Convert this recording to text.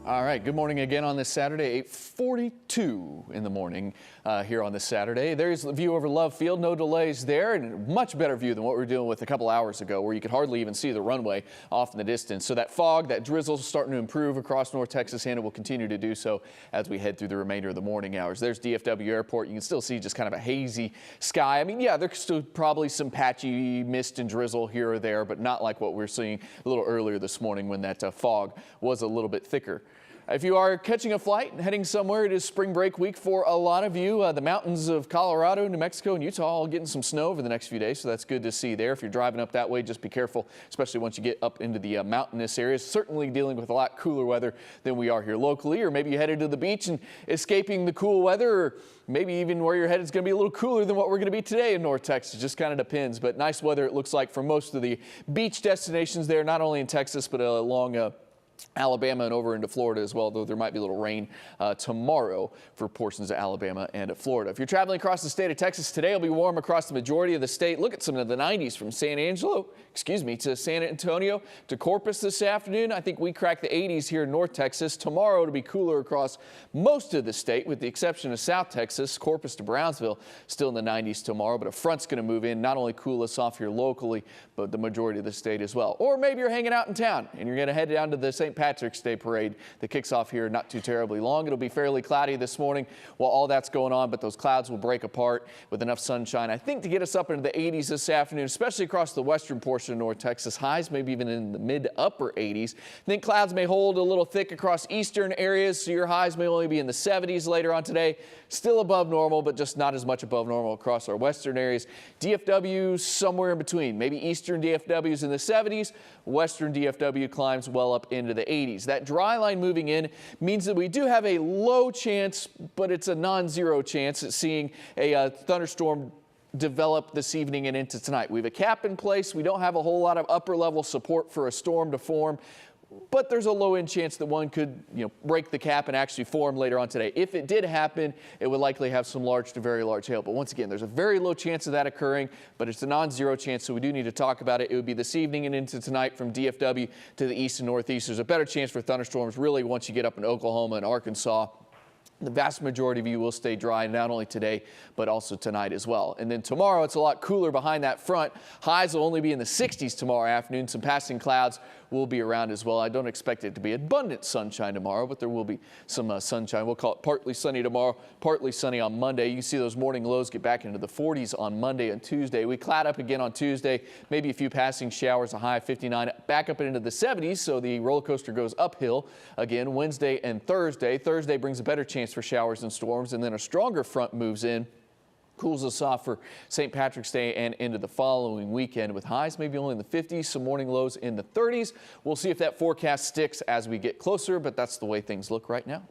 All right, good morning again on this Saturday, 8:42 in the morning here on this Saturday. There's the view over Love Field, no delays there, and much better view than what we were dealing with a couple hours ago where you could hardly even see the runway off in the distance. So that fog, that drizzle is starting to improve across North Texas, and it will continue to do so as we head through the remainder of the morning hours. There's DFW Airport. You can still see just kind of a hazy sky. I mean, yeah, there's still probably some patchy mist and drizzle here or there, but not like what we were seeing a little earlier this morning when that fog was a little bit thicker. If you are catching a flight and heading somewhere, it is spring break week for a lot of you. The mountains of Colorado, New Mexico, and Utah all getting some snow over the next few days, so that's good to see there. If you're driving up that way, just be careful, especially once you get up into the mountainous areas. Certainly dealing with a lot cooler weather than we are here locally, or maybe you headed to the beach and escaping the cool weather, or maybe even where you're headed is going to be a little cooler than what we're going to be today in North Texas. Just kind of depends, but nice weather it looks like for most of the beach destinations there, not only in Texas, but along Alabama and over into Florida as well, though there might be a little rain tomorrow for portions of Alabama and Florida. If you're traveling across the state of Texas today, it'll be warm across the majority of the state. Look at some of the 90s from to San Antonio to Corpus this afternoon. I think we cracked the 80s here in North Texas. Tomorrow it'll be cooler across most of the state with the exception of South Texas. Corpus to Brownsville still in the 90s tomorrow, but a front's going to move in, not only cool us off here locally, but the majority of the state as well. Or maybe you're hanging out in town and you're going to head down to the St. Patrick's Day parade that kicks off here not too terribly long. It'll be fairly cloudy this morning while all that's going on, but those clouds will break apart with enough sunshine, I think, to get us up into the 80s this afternoon, especially across the western portion of North Texas. Highs maybe even in the mid to upper 80s. I think clouds may hold a little thick across eastern areas, so your highs may only be in the 70s later on today. Still above normal, but just not as much above normal across our western areas. DFW somewhere in between. Maybe eastern DFW is in the 70s. Western DFW climbs well up into the 80s. That dry line moving in means that we do have a low chance, but it's a non-zero chance at seeing a thunderstorm develop this evening and into tonight. We have a cap in place. We don't have a whole lot of upper level support for a storm to form, but there's a low end chance that one could, break the cap and actually form later on today. If it did happen, it would likely have some large to very large hail. But once again, there's a very low chance of that occurring, but it's a non-zero chance, so we do need to talk about it. It would be this evening and into tonight from DFW to the east and northeast. There's a better chance for thunderstorms really once you get up in Oklahoma and Arkansas. The vast majority of you will stay dry not only today, but also tonight as well. And then tomorrow, it's a lot cooler behind that front. Highs will only be in the 60s tomorrow afternoon. Some passing clouds will be around as well. I don't expect it to be abundant sunshine tomorrow, but there will be some sunshine. We'll call it partly sunny tomorrow, partly sunny on Monday. You can see those morning lows get back into the 40s on Monday and Tuesday. We cloud up again on Tuesday, maybe a few passing showers, a high of 59, back up into the 70s, so the roller coaster goes uphill again Wednesday and Thursday. Thursday brings a better chance for showers and storms, and then a stronger front moves in. Cools us off for St. Patrick's Day and into the following weekend with highs maybe only in the 50s, some morning lows in the 30s. We'll see if that forecast sticks as we get closer, but that's the way things look right now.